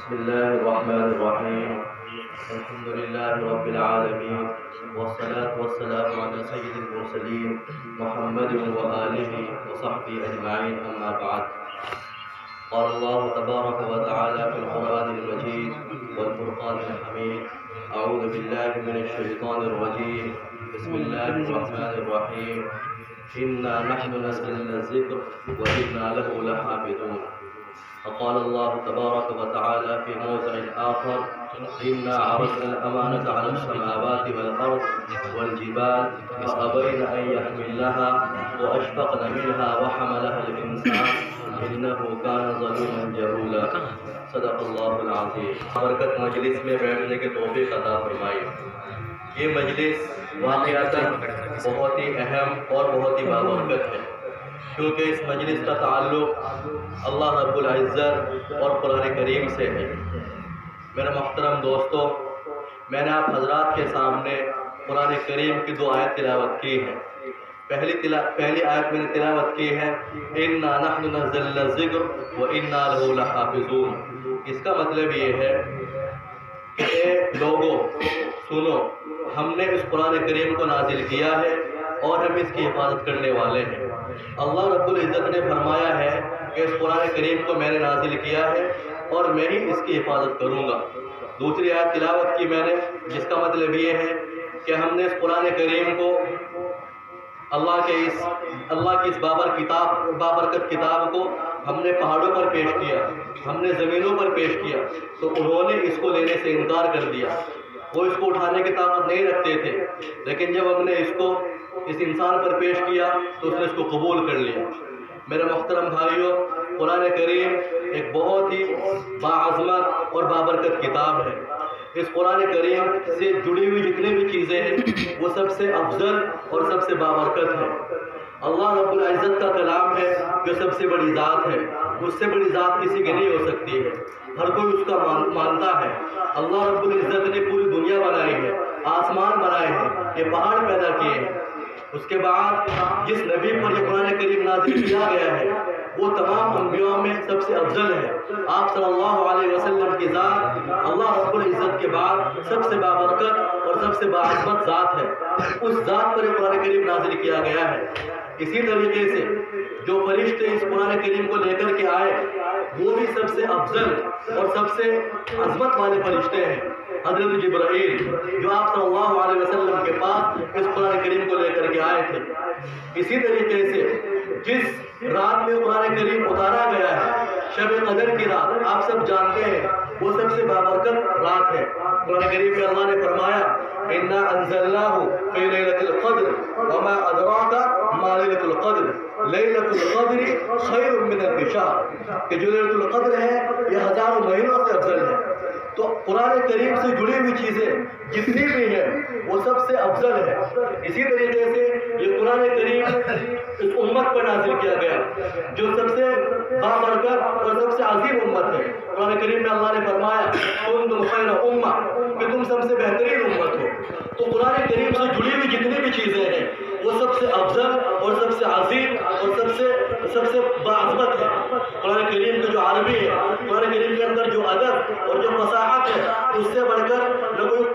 بسم الله الرحمن الرحيم. الحمد لله رب العالمين، والصلاة والسلام على سيد المرسلين محمد وآله وصحبه أجمعين، أما بعد. قال الله تبارك وتعالى في القرآن المجيد والفرقان الحميد: أعوذ بالله من الشيطان الرجيم، بسم الله الرحمن الرحيم. إنا نحن نزلنا الذكر وإنا له لحافظون. وقال الله تبارك وتعالى في موضع آخر: إنا عرضنا الأمانة على السماوات والأرض والجبال فأبين أن يحملنها وأشفقن منها وحملها الإنسان إنه كان ظلوما جهولا. صدق اللہ العظیم. برکت مجلس میں بیٹھنے کے توفیق عطا فرمائی. یہ مجلس واقعتاً بہت ہی اہم اور بہت ہی بابرکت ہے، کیونکہ اس مجلس کا تعلق اللہ رب العزت اور قرآن کریم سے ہے. میرے محترم دوستو، میں نے آپ حضرات کے سامنے قرآن کریم کی 2 آیت تلاوت کی ہے. پہلی آیت میں نے تلاوت کی ہے: اِنَّا نَحْنُ نَزَّلْنَا الذِّكْرَ وَإِنَّا لَهُ لَحَافِظُونَ. اس کا مطلب یہ ہے کہ اے لوگوں سنو، ہم نے اس قرآن کریم کو نازل کیا ہے اور ہم اس کی حفاظت کرنے والے ہیں. اللہ رب العزت نے فرمایا ہے کہ اس قرآن کریم کو میں نے نازل کیا ہے اور میں ہی اس کی حفاظت کروں گا. دوسری آیت تلاوت کی میں نے، جس کا مطلب یہ ہے کہ ہم نے اس قرآن کریم کو اللہ کی اس بابرکت کتاب کو ہم نے پہاڑوں پر پیش کیا، ہم نے زمینوں پر پیش کیا، تو انہوں نے اس کو لینے سے انکار کر دیا. وہ اس کو اٹھانے کی طاقت نہیں رکھتے تھے، لیکن جب ہم نے اس کو اس انسان پر پیش کیا تو اس نے اس کو قبول کر لیا. میرے محترم بھائیوں، قرآن کریم ایک بہت ہی باعظمت اور بابرکت کتاب ہے. اس قرآن کریم سے جڑی ہوئی جتنی بھی چیزیں ہیں وہ سب سے افضل اور سب سے بابرکت ہے. اللہ رب العزت کا کلام ہے جو سب سے بڑی ذات ہے. اس سے بڑی ذات کسی کی نہیں ہو سکتی ہے، ہر کوئی اس کا مانتا ہے. اللہ رب العزت نے پوری دنیا بنائی ہے، آسمان بنائے ہیں، یہ پہاڑ پیدا کیے ہیں. اس کے بعد جس نبی پر یہ قرآن کریم نازل کیا گیا ہے وہ تمام انبیاء میں سب سے افضل ہے. آپ صلی اللہ علیہ وسلم کی ذات اللہ رب العزت کے بعد سب سے بابرکت اور سب سے باعظمت ذات ہے. اس ذات پر یہ قرآن کریم نازل کیا گیا ہے. اسی طریقے سے جو فرشتے اس قرآن کریم کو لے کر کے آئے وہ بھی سب سے افضل اور سب سے عظمت والے فرشتے ہیں. حضرت جبرائیل جو آپ صلی اللہ علیہ وسلم کے پاس اس قرآن کریم کو لے کر کے آئے تھے. اسی طریقے سے جس رات میں قرآن کریم اتارا گیا ہے، شب قدر کی رات، آپ سب جانتے ہیں وہ سب سے بابرکت رات ہے. قرآن کریم میں اللہ نے فرمایا: اِنَّا أَنزَلْنَاهُ فِي لَيْلَةِ الْقَدْرِ وَمَا أَدْرَاكَ مَا لَيْلَةُ الْقَدْرِ لَيْلَةُ الْقَدْرِ خَيْرٌ مِّنَ الْأَلْفِ شَهْرٍ. کہ جو لیلۃ القدر ہے یہ ہزاروں مہینوں سے افضل ہے. تو قرآن کریم سے جڑی ہوئی چیزیں جتنی بھی ہیں وہ سب سے افضل ہے. اسی طریقے سے یہ قرآن کریم اس امت پر نازل کیا گیا جو سب سے بابرکت اور سب سے عظیم امت ہے. قرآن کریم میں اللہ نے فرمایا: کنتم خیر امہ، کہ تم سب سے بہترین امت ہو. تو قرآن کریم سے جڑی ہوئی جتنی بھی چیزیں ہیں وہ سب سے افضل اور سب سے عظیم اور سب سے باعظمت ہے. قرآن کریم کی جو عربی ہے، قرآن کریم کے اندر جو ادب اور جو فصاحت ہے، اس سے بڑھ کر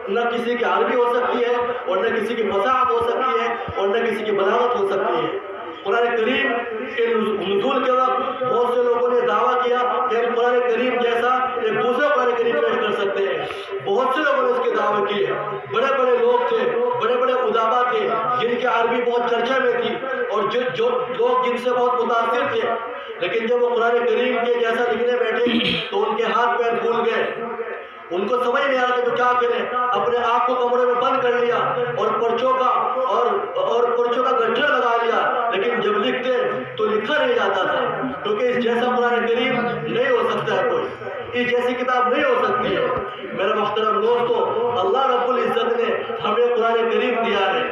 نہ کسی کی عربی ہو سکتی ہے اور نہ کسی کی فصاحت ہو سکتی ہے اور نہ کسی کی بلاغت ہو سکتی ہے. قرآن کریم کے نزول کے وقت بہت سے لوگوں نے دعویٰ کیا کہ ہم قرآن کریم جیسا ایک دوسرا قرآن کریم پیش کر سکتے ہیں. بہت سے لوگوں نے اس کے دعوے کیے. بڑے بڑے لوگ تھے، بڑے بڑے ادبا تھے جن کی عربی بہت چرچا میں تھی اور جو لوگ جن سے بہت متاثر تھے، لیکن جب وہ قرآن کریم کے جیسا لکھنے بیٹھے تو ان کے ہاتھ پیر پھول گئے. ان کو سمجھ نہیں آ رہا کہ کیا کریں. اپنے آپ کو کمرے میں بند کر لیا اور پرچوں کا گٹر لگا لیا، لیکن جب لکھتے تو لکھا نہیں جاتا تھا، کیونکہ اس جیسا قرآن کریم نہیں ہو سکتا ہے، کوئی اس جیسی کتاب نہیں ہو سکتی ہے. میرے محترم دوستو، اللہ رب العزت نے ہمیں قرآن کریم دیا ہے.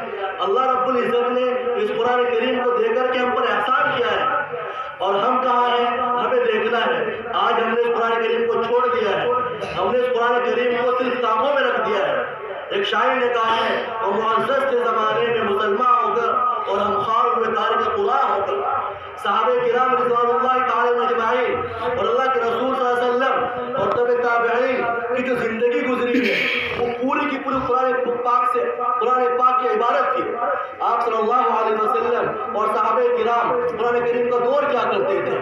اللہ رب العزت نے اس قرآن کریم کو دے کر کے ہم پر احسان کیا ہے. اور ہم کہاں ہیں؟ ہمیں دیکھنا ہے. آج ہم نے اس قرآن کریم کو چھوڑ دیا ہے. ہم نے اس قرآن کریم کو صرف کتابوں میں رکھ دیا ہے. ایک شاعر نے کہا ہے: وہ معزز تھے زمانے میں مسلمان ہو کر اور ہم خار ہوئے تارک قرآن ہو کر. صحابہ کرام رضوان اللہ تعالی اجمعین اور اللہ کے رسول صلی اللہ علیہ وسلم اور تابعین کی جو زندگی گزری ہے وہ پوری کی پوری قرآن پاک کی عبارت تھی. آپ صلی اللہ علیہ وسلم اور صحابہ کرام قرآن کریم کا دور کیا کرتے تھے،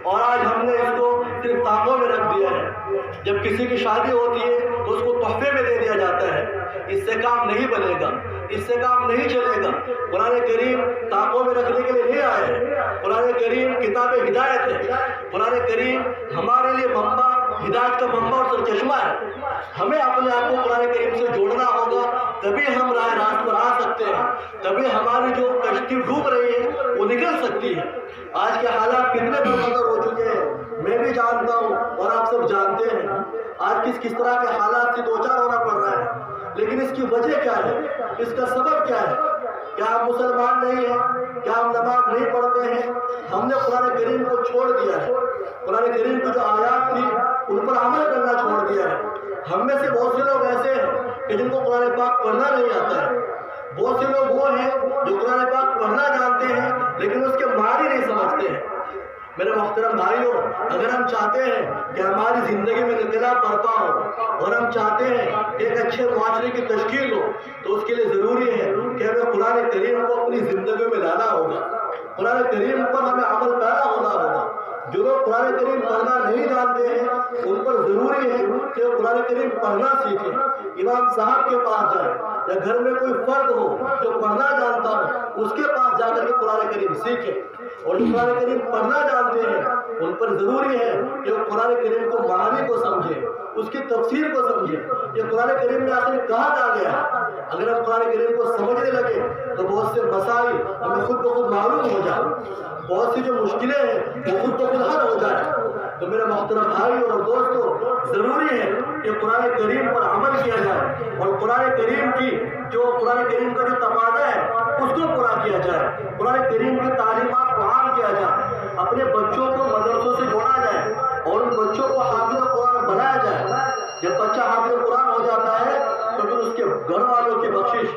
اور آج ہم نے اس کو صرف تاغوں میں رکھ دیا ہے. جب کسی کی شادی ہوتی ہے تو اس کو تحفے میں دے دیا جاتا ہے. اس سے کام نہیں بنے گا، اس سے کام نہیں چلے گا. قرآن کریم تاغوں میں رکھنے کے لیے نہیں آئے ہیں. قرآن کریم کتاب ہدایت ہے. قرآن کریم ہمارے لیے منبع، ہدایت کا منبع اور سرچشمہ ہے. ہمیں اپنے آپ کو قرآن کریم سے جوڑنا ہوگا، تبھی ہم راہ راست پر آ سکتے ہیں، تبھی ہماری جو کشتی ڈوب رہی ہے وہ نکل سکتی ہے. آج کے حالات کتنے بدتر ہو چکے ہیں میں بھی جانتا ہوں اور آپ سب جانتے ہیں. آج کس طرح کے حالات سے دوچار ہونا پڑ رہا ہے، لیکن اس کی وجہ کیا ہے، اس کا سبب کیا ہے؟ کیا ہم مسلمان نہیں ہیں؟ کیا ہم نماز نہیں پڑھتے ہیں؟ ہم نے قرآن کریم کو چھوڑ دیا ہے. قرآن کریم کی جو آیات تھی ان پر عمل کرنا چھوڑ دیا ہے. ہم میں سے بہت سے لوگ ایسے ہیں کہ جن کو قرآن پاک پڑھنا نہیں آتا ہے. بہت سے لوگ وہ ہیں جو قرآن پاک پڑھنا جانتے ہیں لیکن اس کے معنی نہیں سمجھتے ہیں. میرے محترم بھائیوں، اگر ہم چاہتے ہیں کہ ہماری زندگی میں انقلاب برپا ہو اور ہم چاہتے ہیں کہ ایک اچھے معاشرے کی تشکیل ہو، تو اس کے لیے ضروری ہے کہ ہمیں قرآن کریم کو اپنی زندگی میں لانا ہوگا. قرآن کریم پر ہمیں عمل پیرا ہونا ہوگا. جو لوگ قرآن کریم پڑھنا نہیں جانتے ہیں ان پر ضروری ہے کہ وہ قرآن کریم پڑھنا سیکھیں. امام صاحب کے پاس جائیں یا گھر میں کوئی فرد ہو جو پڑھنا جانتا ہو اس کے پاس جا کر کے قرآن کریم سیکھیں. اور جو قرآن کریم پڑھنا جانتے ہیں ان پر ضروری ہے کہ وہ قرآن کریم کو معانی کو سمجھیں، اس کی تفسیر کو سمجھیں. یہ قرآن کریم میں آخر کہا جا گیا ہے. اگر ہم قرآن کریم کو سمجھنے لگے تو بہت سے مسائل ہمیں خود بخود معلوم ہو جائیں، بہت سی جو مشکلیں ہیں وہ خود بخود حل ہو جائیں. تو میرے محترم بھائیوں اور دوستوں، ضروری ہے کہ قرآن کریم پر عمل کیا جائے اور قرآن کریم کا جو تقاضا ہے اس کو پورا کیا جائے. قرآن کریم کی تعلیمات کو عام کیا جائے. اپنے بچوں کو مدرسوں سے جوڑا جائے اور ان بچوں کو حافظ قرآن بنایا جائے. جب بچہ حافظ قرآن ہو جاتا ہے تو پھر اس کے گھر والوں کی بخشش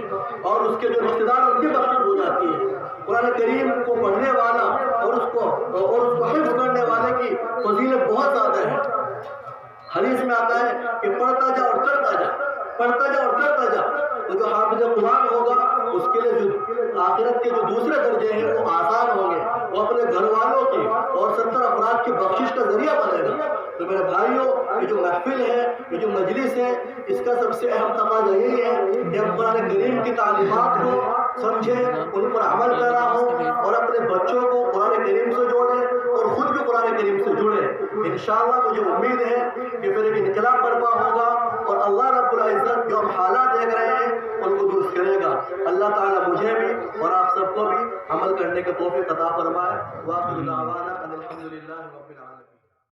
اور اس کے جو رشتے دار ان کی بخشش ہو جاتی ہے. قرآن کریم کو پڑھنے والا اور اس کو حفظ کرنے والے کی فضیلت بہت زیادہ ہے. حدیث میں آتا ہے کہ پڑھتا جا اور کرتا جا، پڑھتا جا اور کرتا جا. تو جو حافظ قرآن ہوگا اس کے لیے جو آخرت کے جو دوسرے درجے ہیں وہ آسان ہوں گے، وہ اپنے گھر والوں کی اور 70 افراد کی بخشش کا ذریعہ بنے گا. تو میرے بھائیوں، یہ جو محفل ہے، یہ جو مجلس ہے، اس کا سب سے اہم تقاضا یہی ہے کہ ہم قرآن کریم کی تعلیمات کو سمجھیں، ان پر عمل پیرا ہوں اور اپنے بچوں کو قرآن کریم سے جوڑیں اور خود بھی قرآن کریم سے جڑیں. انشاءاللہ مجھے امید ہے کہ پھر ایک انقلاب برپا ہوگا اور اللہ رب العزت جو ہم حالات دیکھ رہے ہیں ان کو درست کرے گا. اللہ تعالیٰ مجھے بھی اور آپ سب کو بھی عمل کرنے کے توفیق عطا فرمائے. وآخر دعوانا ان الحمد للہ رب العالمین.